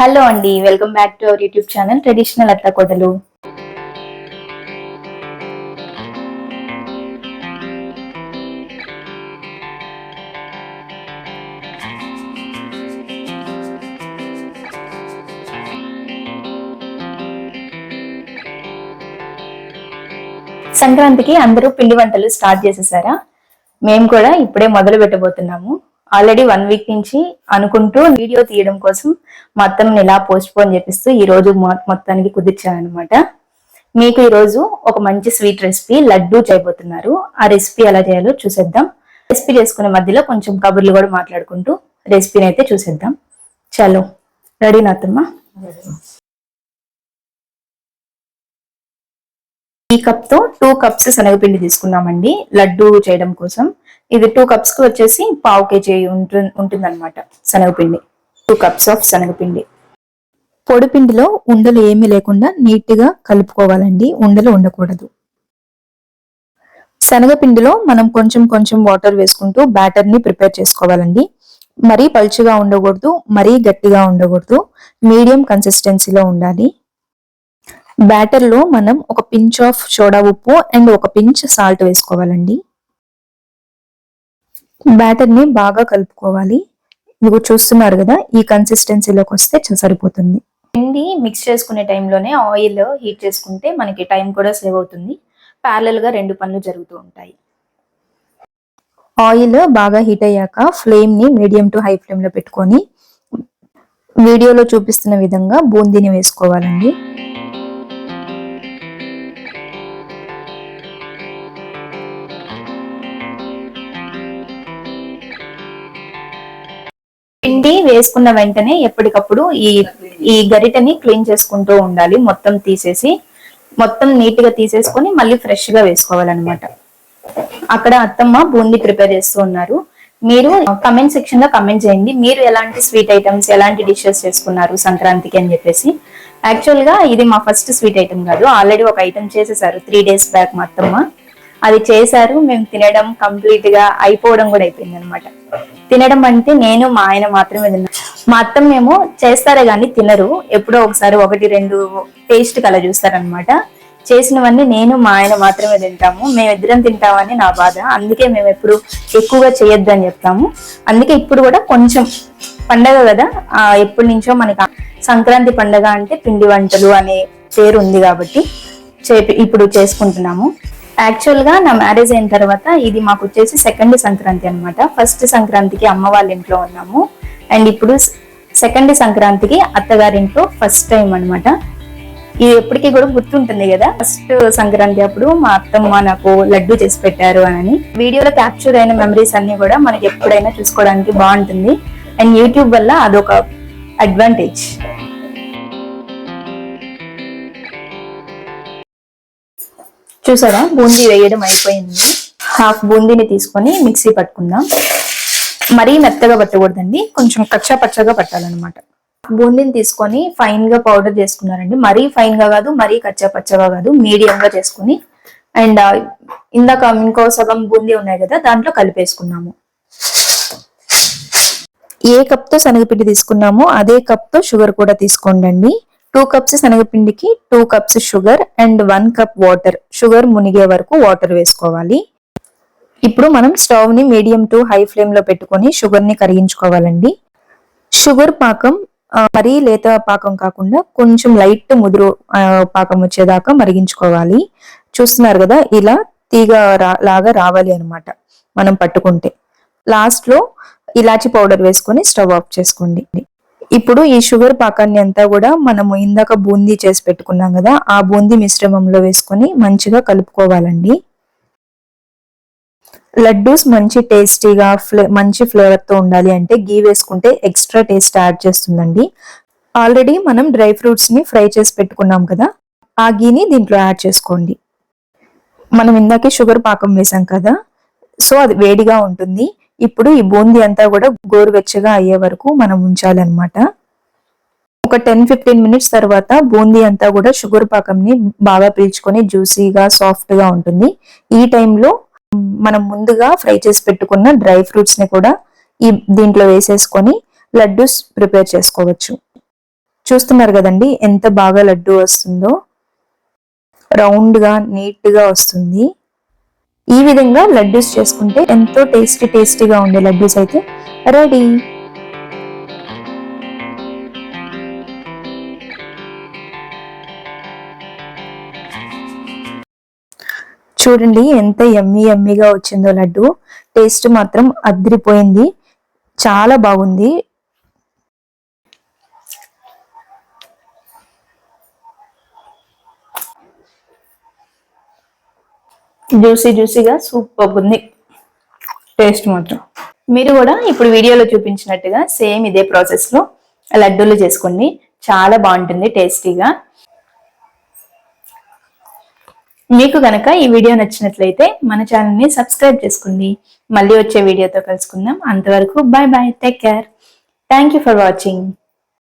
Hello అండి, welcome back to our YouTube channel traditional అత్త కోడలు. సంక్రాంతికి అందరూ పిండి వంటలు స్టార్ట్ చేసేసారా? మేము కూడా ఇప్పుడే మొదలు పెట్టబోతున్నాము. ఆల్రెడీ 1 వీక్ నుంచి అనుకుంటూ వీడియో తీయడం కోసం మొత్తం ఇలా పోస్ట్ పోన్ చేపిస్తూ ఈ రోజు మొత్తానికి కుదిర్చానమాట. మీకు ఈ రోజు ఒక మంచి స్వీట్ రెసిపీ లడ్డూ చేయబోతున్నారు. ఆ రెసిపీ ఎలా చేయాలో చూసేద్దాం. రెసిపీ చేసుకునే మధ్యలో కొంచెం కబుర్లు కూడా మాట్లాడుకుంటూ రెసిపీని అయితే చూసేద్దాం. చలో, రెడీ నాతమ్మ? ఈ కప్ తో 2 కప్స్ శనగపిండి తీసుకున్నామండి లడ్డూ చేయడం కోసం. ఇది 2 కప్స్ కి వచ్చేసి 1/2 kg ఉంటుందన్నమాట శనగపిండి. 2 కప్స్ ఆఫ్ శనగపిండి. పొడి పిండిలో ఉండలు ఏమీ లేకుండా నీట్ గా కలుపుకోవాలండి, ఉండలు ఉండకూడదు. శనగపిండిలో మనం కొంచెం కొంచెం వాటర్ వేసుకుంటూ బ్యాటర్ ని ప్రిపేర్ చేసుకోవాలండి. మరీ పలుచగా ఉండకూడదు, మరీ గట్టిగా ఉండకూడదు, మీడియం కన్సిస్టెన్సీలో ఉండాలి. బ్యాటర్ లో మనం ఒక పించ్ ఆఫ్ సోడా ఉప్పు అండ్ ఒక పించ్ సాల్ట్ వేసుకోవాలండి. బ్యాటర్ ని బాగా కలుపుకోవాలి. మీరు చూస్తున్నారు కదా, ఈ కన్సిస్టెన్సీలోకి వస్తే సరిపోతుంది. పిండి మిక్స్ చేసుకునే టైంలోనే ఆయిల్ హీట్ చేసుకుంటే మనకి టైం కూడా సేవ్ అవుతుంది. ప్యారలల్ గా 2 పనులు జరుగుతూ ఉంటాయి. ఆయిల్ బాగా హీట్ అయ్యాక ఫ్లేమ్ ని మీడియం టు హై ఫ్లేమ్ లో పెట్టుకొని వీడియోలో చూపిస్తున్న విధంగా బూందీని వేసుకోవాలండి. పిండి వేసుకున్న వెంటనే ఎప్పటికప్పుడు ఈ గరిటని క్లీన్ చేసుకుంటూ ఉండాలి. మొత్తం నీట్ గా తీసేసుకొని మళ్ళీ ఫ్రెష్ గా వేసుకోవాలన్నమాట. అక్కడ అత్తమ్మ బూందీ ప్రిపేర్ చేస్తూ ఉన్నారు. మీరు కమెంట్ సెక్షన్ లో కమెంట్ చేయండి, మీరు ఎలాంటి స్వీట్ ఐటమ్స్, ఎలాంటి డిషెస్ చేసుకున్నారు సంక్రాంతికి అని చెప్పేసి. యాక్చువల్ గా ఇది మా ఫస్ట్ స్వీట్ ఐటమ్ కాదు, ఆల్రెడీ ఒక ఐటమ్ చేసేసారు 3 days బ్యాక్ మా అత్తమ్మ. అది చేశారు, మేము తినడం కంప్లీట్ గా అయిపోవడం కూడా అయిపోయింది అనమాట. తినడం అంటే నేను మా ఆయన మాత్రమే తిన్నాం. మా అత్తం మేము చేస్తారే గానీ తినరు, ఎప్పుడో ఒకసారి 1-2 టేస్ట్ కలా చూస్తారనమాట. చేసినవన్నీ నేను మా ఆయన మాత్రమే తింటాము. మేమిద్దరం తింటామని నా బాధ, అందుకే మేము ఎప్పుడు ఎక్కువగా చేయొద్దు అని చెప్తాము. అందుకే ఇప్పుడు కూడా కొంచెం పండగ కదా, ఎప్పటి నుంచో మనకి సంక్రాంతి పండగ అంటే పిండి వంటలు అనే పేరు ఉంది కాబట్టి ఇప్పుడు చేసుకుంటున్నాము. యాక్చువల్ గా నా మ్యారేజ్ అయిన తర్వాత ఇది మాకు వచ్చేసి 2nd సంక్రాంతి అనమాట. ఫస్ట్ సంక్రాంతికి అమ్మ వాళ్ళ ఇంట్లో ఉన్నాము, అండ్ ఇప్పుడు 2nd సంక్రాంతికి అత్తగారింట్లో ఫస్ట్ టైం అనమాట. ఇది ఎప్పటికీ కూడా గుర్తుంటుంది కదా, ఫస్ట్ సంక్రాంతి అప్పుడు మా అత్తమ్మ నాకు లడ్డు చేసి పెట్టారు అని. వీడియోలో క్యాప్చర్ అయిన మెమరీస్ అన్ని కూడా మనకి ఎప్పుడైనా చూసుకోవడానికి బాగుంటుంది. అండ్ యూట్యూబ్ వల్ల అదొక అడ్వాంటేజ్. చూసారా, బూందీ వేయడం అయిపోయింది. హాఫ్ బూందీని తీసుకొని మిక్సీ పట్టుకుందాం. మరీ మెత్తగా పట్టకూడదండి, కొంచెం కచ్చా పచ్చగా పట్టాలన్నమాట. బూందీని తీసుకొని ఫైన్ గా పౌడర్ చేసుకున్నారండి. మరీ ఫైన్ గా కాదు, మరీ కచ్చా పచ్చగా కాదు, మీడియం గా చేసుకుని అండ్ ఇందాక ఇంకో సగం బూందీ ఉన్నాయి కదా, దాంట్లో కలిపేసుకున్నాము. ఏ కప్ తో శనగపిండి తీసుకున్నామో అదే కప్ తో షుగర్ కూడా తీసుకోండి. 2 కప్స్ శనగపిండికి 2 cups sugar and 1 cup water. Sugar మునిగే వరకు వాటర్ వేసుకోవాలి. ఇప్పుడు మనం స్టవ్ ని మీడియం టు హై ఫ్లేమ్ లో పెట్టుకొని షుగర్ ని కరిగించుకోవాలండి. షుగర్ పాకం మరీ లేత పాకం కాకుండా కొంచెం లైట్ ముదురు పాకం వచ్చేదాకా మరిగించుకోవాలి. చూస్తున్నారు కదా, ఇలా తీగ లాగా రావాలి అనమాట మనం పట్టుకుంటే. లాస్ట్ లో ఇలాచి పౌడర్ వేసుకొని స్టవ్ ఆఫ్ చేసుకోండి. ఇప్పుడు ఈ షుగర్ పాకాన్ని అంతా కూడా మనము ఇందాక బూందీ చేసి పెట్టుకున్నాం కదా, ఆ బూందీ మిశ్రమంలో వేసుకొని మంచిగా కలుపుకోవాలండి. లడ్డూస్ మంచి టేస్టీగా మంచి ఫ్లేవర్ తో ఉండాలి అంటే గీ వేసుకుంటే ఎక్స్ట్రా టేస్ట్ యాడ్ చేస్తుందండి. ఆల్రెడీ మనం డ్రై ఫ్రూట్స్ ని ఫ్రై చేసి పెట్టుకున్నాం కదా, ఆ గీని దీంట్లో యాడ్ చేసుకోండి. మనం ఇందాకే షుగర్ పాకం వేసాం కదా, సో అది వేడిగా ఉంటుంది. ఇప్పుడు ఈ బూందీ అంతా కూడా గోరువెచ్చగా అయ్యే వరకు మనం ఉంచాలన్నమాట. ఒక 10-15 మినిట్స్ తర్వాత బూందీ అంతా కూడా షుగర్ పాకంని బాగా పీల్చుకొని జ్యూసీగా సాఫ్ట్ గా ఉంటుంది. ఈ టైంలో మనం ముందుగా ఫ్రై చేసి పెట్టుకున్న డ్రై ఫ్రూట్స్ ని కూడా దీంట్లో వేసేసుకొని లడ్డూస్ ప్రిపేర్ చేసుకోవచ్చు. చూస్తున్నారు కదండి ఎంత బాగా లడ్డు వస్తుందో, రౌండ్ గా నీట్ గా వస్తుంది. ఈ విధంగా లడ్డూస్ చేసుకుంటే ఎంతో టేస్టీగా ఉండే లడ్డూస్ అయితే రెడీ. చూడండి ఎంత యమ్మీగా వచ్చిందో లడ్డు. టేస్ట్ మాత్రం అద్రిపోయింది, చాలా బాగుంది. జ్యూసీగా సూపర్ ఉంది టేస్ట్ మాత్రం. మీరు కూడా ఇప్పుడు వీడియోలో చూపించినట్టుగా సేమ్ ఇదే ప్రాసెస్ లో లడ్డూలు చేసుకోండి, చాలా బాగుంటుంది టేస్టీగా. మీకు గనక ఈ వీడియో నచ్చినట్లయితే మన ఛానల్ ని సబ్స్క్రైబ్ చేసుకోండి. మళ్ళీ వచ్చే వీడియోతో కలుసుకుందాం. అంతవరకు bye bye, take care, thank you for watching.